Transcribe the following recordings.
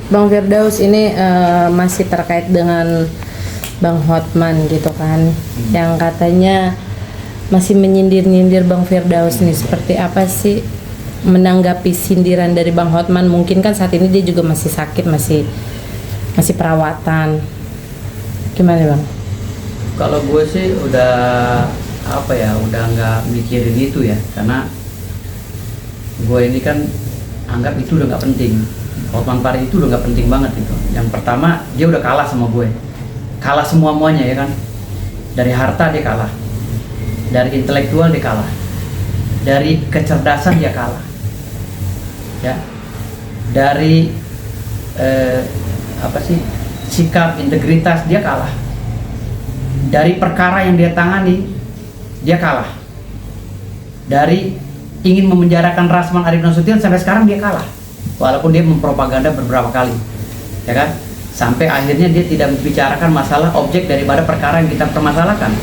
Bang Firdaus ini masih terkait dengan Bang Hotman gitu kan, yang katanya masih menyindir-nyindir Bang Firdaus nih. Seperti apa sih menanggapi sindiran dari Bang Hotman? Mungkin kan saat ini dia juga masih sakit, masih perawatan. Gimana Bang? Kalau gue sih udah udah nggak mikirin itu ya, karena gue ini kan anggap itu udah nggak penting. Hotman Paris itu udah nggak penting banget itu. Yang pertama, dia udah kalah sama gue, kalah semuanya ya kan. Dari harta dia kalah, dari intelektual dia kalah, dari kecerdasan dia kalah, ya, dari sikap integritas dia kalah, dari perkara yang dia tangani dia kalah, dari ingin memenjarakan Rasman Arif Nasution sampai sekarang dia kalah, walaupun dia mempropaganda beberapa kali, ya kan, sampai akhirnya dia tidak membicarakan masalah objek daripada perkara yang kita permasalahkan,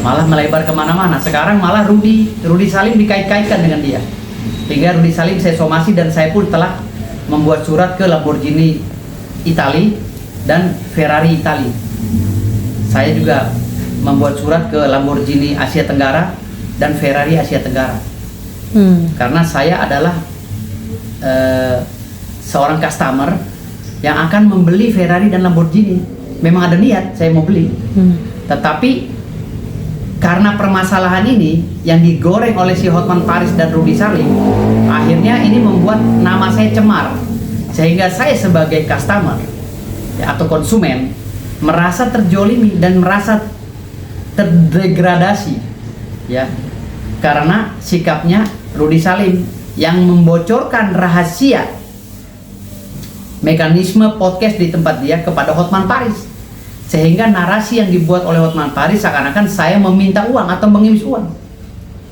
malah melebar kemana-mana. Sekarang malah Rudy Salim dikait-kaitkan dengan dia, sehingga Rudy Salim saya somasi, dan saya pun telah membuat surat ke Lamborghini Itali dan Ferrari Itali. Saya juga membuat surat ke Lamborghini Asia Tenggara dan Ferrari Asia Tenggara. Karena saya adalah seorang customer yang akan membeli Ferrari dan Lamborghini. Memang ada niat saya mau beli, tetapi karena permasalahan ini yang digoreng oleh si Hotman Paris dan Rudy Salim, akhirnya ini membuat nama saya cemar, sehingga saya sebagai customer ya, atau konsumen merasa terjolimi dan merasa terdegradasi, ya, karena sikapnya Rudy Salim yang membocorkan rahasia mekanisme podcast di tempat dia kepada Hotman Paris, sehingga narasi yang dibuat oleh Hotman Paris seakan-akan saya meminta uang atau mengemis uang.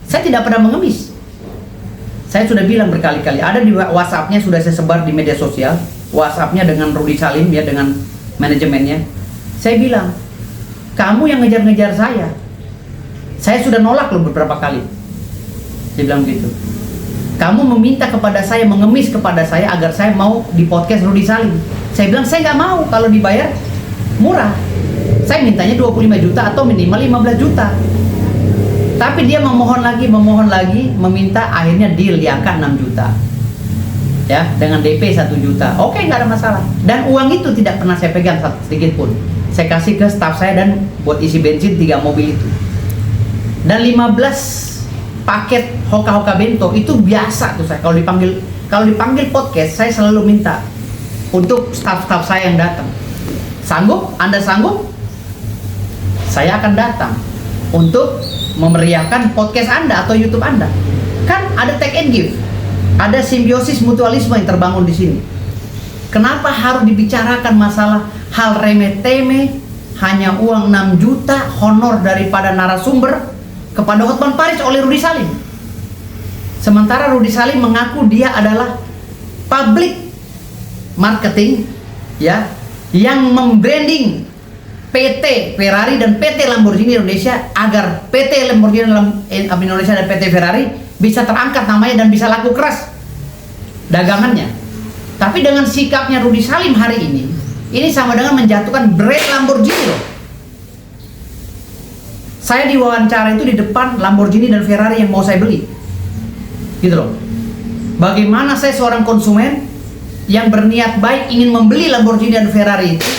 Saya tidak pernah mengemis. Saya sudah bilang berkali-kali, ada di WhatsApp-nya, sudah saya sebar di media sosial, WhatsApp-nya dengan Rudy Salim ya, dengan manajemennya. Saya bilang, kamu yang ngejar-ngejar saya. Saya sudah nolak loh beberapa kali. Saya bilang gitu. Kamu meminta kepada saya, mengemis kepada saya agar saya mau di podcast Rudy Salim. Saya bilang, saya nggak mau kalau dibayar murah. Saya mintanya 25 juta atau minimal 15 juta. Tapi dia memohon lagi, meminta, akhirnya deal di angka 6 juta. Ya, dengan DP 1 juta. Oke, nggak ada masalah. Dan uang itu tidak pernah saya pegang sedikit pun. Saya kasih ke staff saya dan buat isi bensin 3 mobil itu. Dan 15 paket hoka-hoka bento itu biasa tuh saya. Kalau dipanggil podcast, saya selalu minta untuk staff-staff saya yang datang. Sanggup? Anda sanggup? Saya akan datang untuk memeriahkan podcast Anda atau YouTube Anda. Kan ada take and give, ada simbiosis mutualisme yang terbangun di sini. Kenapa harus dibicarakan masalah hal remeh-temeh, hanya uang 6 juta honor daripada narasumber kepada Hotman Paris oleh Rudy Salim? Sementara Rudy Salim mengaku dia adalah public marketing, ya, yang membranding PT Ferrari dan PT Lamborghini Indonesia agar PT Lamborghini Indonesia dan PT Ferrari bisa terangkat namanya dan bisa laku keras dagangannya. Tapi dengan sikapnya Rudy Salim hari ini sama dengan menjatuhkan brand Lamborghini loh. Saya diwawancara itu di depan Lamborghini dan Ferrari yang mau saya beli, gitu loh. Bagaimana saya seorang konsumen yang berniat baik ingin membeli Lamborghini dan Ferrari itu,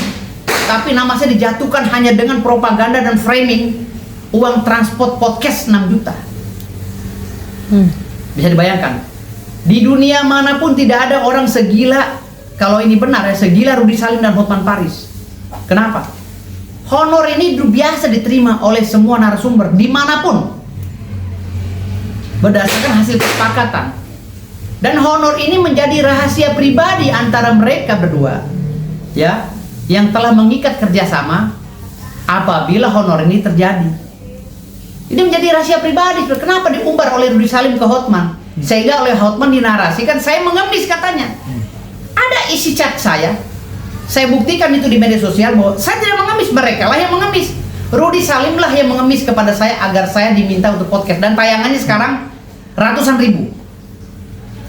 tapi nama saya dijatuhkan hanya dengan propaganda dan framing uang transport podcast 6 juta. Bisa dibayangkan, di dunia manapun tidak ada orang segila, kalau ini benar ya, segila Rudy Salim dan Hotman Paris. Kenapa? Honor ini biasa diterima oleh semua narasumber dimanapun berdasarkan hasil kesepakatan, dan honor ini menjadi rahasia pribadi antara mereka berdua, ya, yang telah mengikat kerjasama. Apabila honor ini terjadi, ini menjadi rahasia pribadi. Kenapa diumbar oleh Rudy Salim ke Hotman, sehingga oleh Hotman dinarasikan saya mengemis katanya. Ada isi chat saya buktikan itu di media sosial bahwa saya tidak mengemis, mereka lah yang mengemis. Rudy Salim lah yang mengemis kepada saya agar saya diminta untuk podcast, dan tayangannya sekarang ratusan ribu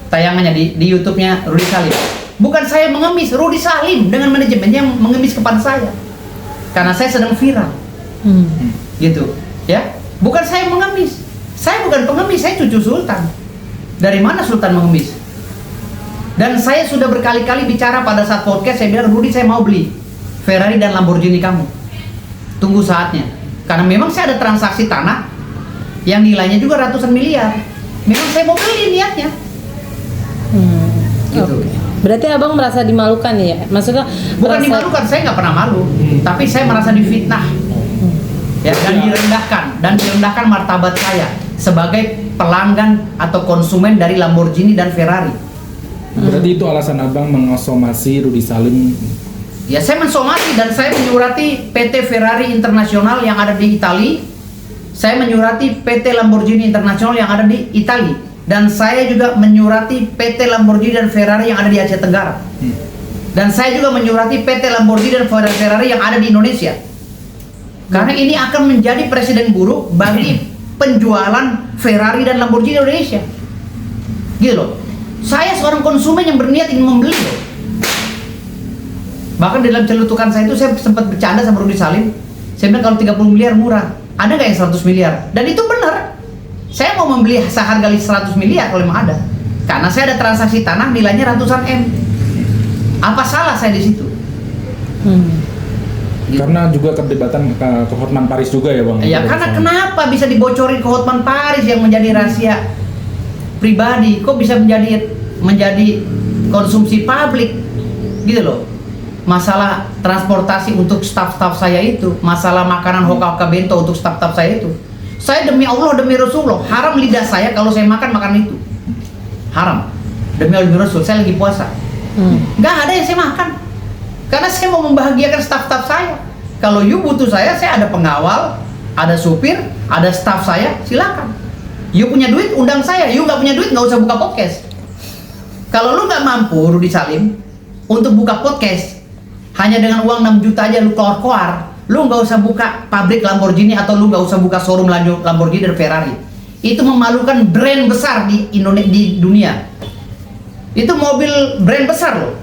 tayangannya di YouTube-nya Rudy Salim. Bukan saya mengemis, Rudy Salim dengan manajemennya yang mengemis kepada saya. Karena saya sedang viral. Gitu, ya. Bukan saya mengemis. Saya bukan pengemis, saya cucu sultan. Dari mana sultan mengemis? Dan saya sudah berkali-kali bicara pada saat podcast, saya bilang, Rudy, saya mau beli Ferrari dan Lamborghini kamu. Tunggu saatnya. Karena memang saya ada transaksi tanah yang nilainya juga ratusan miliar. Memang saya mau beli niatnya. Gitu. Oke. Berarti abang merasa dimalukan ya? Maksudnya Bukan dimalukan, saya nggak pernah malu, tapi saya merasa difitnah, ya, dan direndahkan martabat saya sebagai pelanggan atau konsumen dari Lamborghini dan Ferrari. Berarti itu alasan abang mengasomasi Rudy Salim. Ya, saya mensomasi dan saya menyurati PT Ferrari Internasional yang ada di Italia. Saya menyurati PT Lamborghini Internasional yang ada di Italia. Dan saya juga menyurati PT Lamborghini dan Ferrari yang ada di Asia Tenggara. Dan saya juga menyurati PT Lamborghini dan Ferrari yang ada di Indonesia. Karena ini akan menjadi presiden buruk bagi penjualan Ferrari dan Lamborghini Indonesia. Gitu loh. Saya seorang konsumen yang berniat ingin membeli loh. Bahkan di dalam celutukan saya itu saya sempat bercanda sama Rudy Salim. Saya bilang kalau 30 miliar murah, ada nggak yang 100 miliar? Dan itu benar. Saya mau membeli seharga 100 miliar kalau memang ada. Karena saya ada transaksi tanah nilainya ratusan M. Apa salah saya di situ? Gitu. Karena juga perdebatan ke Hotman Paris juga ya bang? Ya karena kenapa bisa dibocorin ke Hotman Paris yang menjadi rahasia pribadi? Kok bisa menjadi konsumsi publik? Gitu loh. Masalah transportasi untuk staf-staf saya itu, masalah makanan hoka-hoka bento untuk staf-staf saya itu. Saya demi Allah, demi Rasulullah, haram lidah saya kalau saya makan itu. Haram. Demi Allah, demi Rasul, saya lagi puasa. Nggak ada yang saya makan. Karena saya mau membahagiakan staf-staf saya. Kalau you butuh saya ada pengawal, ada supir, ada staf saya, silakan. You punya duit, undang saya. You nggak punya duit, nggak usah buka podcast. Kalau lu nggak mampu, Rudy Salim, untuk buka podcast, hanya dengan uang 6 juta aja lu keluar-keluar, lu nggak usah buka pabrik Lamborghini atau lu nggak usah buka showroom Lamborghini dan Ferrari. Itu memalukan brand besar di Indonesia, di dunia. Itu mobil brand besar loh.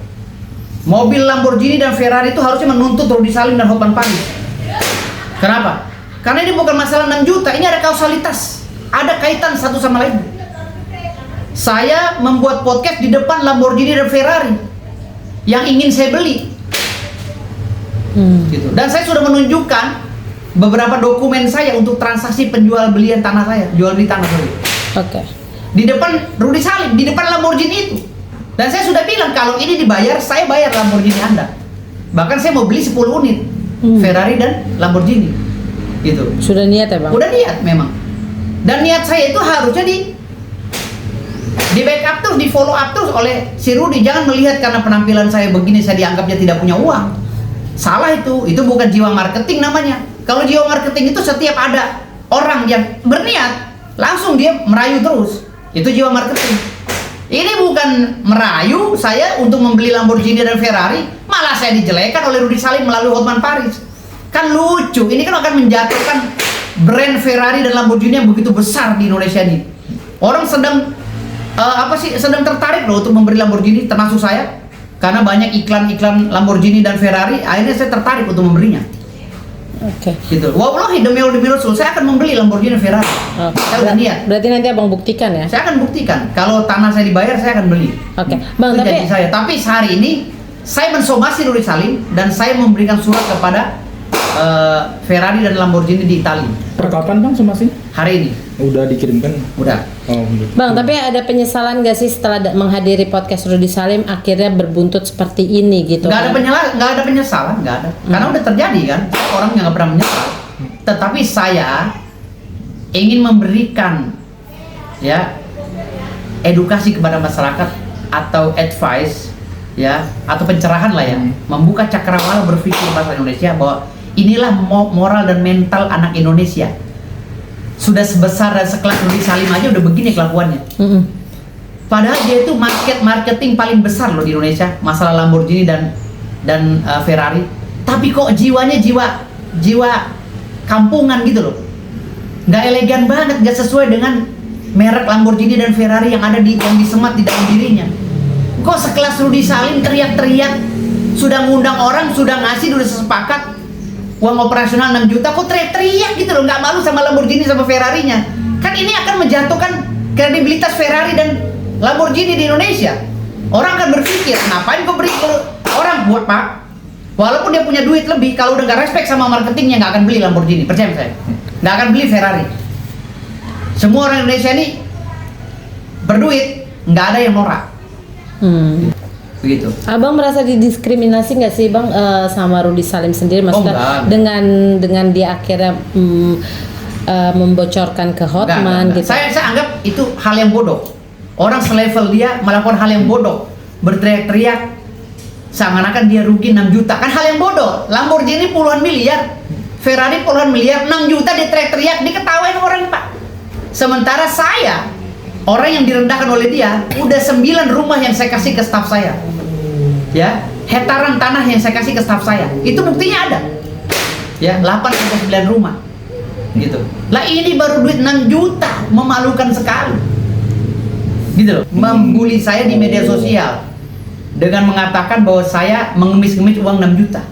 Mobil Lamborghini dan Ferrari itu harusnya menuntut Rudy Salim dan Hotman Paris. Kenapa? Karena ini bukan masalah 6 juta, ini ada kausalitas, ada kaitan satu sama lain. Saya membuat podcast di depan Lamborghini dan Ferrari yang ingin saya beli. Gitu. Dan saya sudah menunjukkan beberapa dokumen saya untuk transaksi penjual belian tanah saya, jual beli tanah saya. Oke. Di depan Rudy Salim, di depan Lamborghini itu. Dan saya sudah bilang kalau ini dibayar, saya bayar Lamborghini Anda. Bahkan saya mau beli 10 unit Ferrari dan Lamborghini. Gitu. Sudah niat ya bang? Udah niat memang. Dan niat saya itu harusnya di backup terus, di follow up terus oleh si Rudy. Jangan melihat karena penampilan saya begini saya dianggapnya tidak punya uang. Salah itu bukan jiwa marketing namanya. Kalau jiwa marketing itu setiap ada orang yang berniat, langsung dia merayu terus. Itu jiwa marketing. Ini bukan merayu saya untuk membeli Lamborghini dan Ferrari, malah saya dijelekan oleh Rudy Salim melalui Hotman Paris. Kan lucu, ini kan akan menjatuhkan brand Ferrari dan Lamborghini yang begitu besar di Indonesia ini. Orang sedang sedang tertarik loh untuk membeli Lamborghini, termasuk saya. Karena banyak iklan-iklan Lamborghini dan Ferrari, akhirnya saya tertarik untuk membelinya. Oke. Gitu. Wallahi demi Rasul, saya akan membeli Lamborghini dan Ferrari. Saya udah niat. Berarti nanti abang buktikan ya? Saya akan buktikan. Kalau tanah saya dibayar, saya akan beli. Oke. Bang, Itu janji saya. Tapi sehari ini saya mensomasi Rudy Salim dan saya memberikan surat kepada Ferrari dan Lamborghini di Italia. Per kapan bang somasi? Hari ini. Udah dikirimkan? Udah. Oh, Bang, tapi ada penyesalan gak sih setelah menghadiri podcast Rudy Salim akhirnya berbuntut seperti ini gitu? Nggak ada penyesalan, nggak ada. Karena udah terjadi kan, orang yang nggak pernah menyesal. Tetapi saya ingin memberikan ya edukasi kepada masyarakat atau advice ya atau pencerahan lah ya, membuka cakrawala berpikir bahasa Indonesia bahwa inilah moral dan mental anak Indonesia. Sudah sebesar dan sekelas Rudy Salim aja udah begini kelakuannya. Padahal dia itu marketing paling besar loh di Indonesia, masalah Lamborghini dan Ferrari. Tapi kok jiwanya jiwa kampungan gitu loh. Nggak elegan banget, nggak sesuai dengan merek Lamborghini dan Ferrari yang disemat di dalam dirinya. Kok sekelas Rudy Salim teriak-teriak, sudah ngundang orang, sudah ngasih, sudah sepakat uang operasional 6 juta, kok teriak-teriak gitu loh, nggak malu sama Lamborghini sama Ferrari-nya. Kan ini akan menjatuhkan kredibilitas Ferrari dan Lamborghini di Indonesia. Orang akan berpikir, ngapain kok beri orang buat Pak? Walaupun dia punya duit lebih, kalau udah nggak respect sama marketingnya, nggak akan beli Lamborghini, percaya saya. Nggak akan beli Ferrari. Semua orang Indonesia ini berduit, nggak ada yang norak. Begitu. Abang merasa didiskriminasi nggak sih Bang sama Rudy Salim sendiri? Maksudnya enggak. dengan dia akhirnya membocorkan ke Hotman Enggak. gitu. Saya anggap itu hal yang bodoh. Orang selevel dia melakukan hal yang bodoh, berteriak-teriak seakan-akan dia rugi 6 juta. Kan hal yang bodoh. Lamborghini puluhan miliar, Ferrari puluhan miliar, 6 juta dia teriak-teriak, diketawain orang Pak. Sementara saya, orang yang direndahkan oleh dia, udah 9 rumah yang saya kasih ke staf saya. Ya, hektaran tanah yang saya kasih ke staf saya. Itu buktinya ada. Ya, 8-9 rumah. Gitu. Lah ini baru duit 6 juta, memalukan sekali. Gitu loh. Membuli saya di media sosial dengan mengatakan bahwa saya mengemis-ngemis uang 6 juta.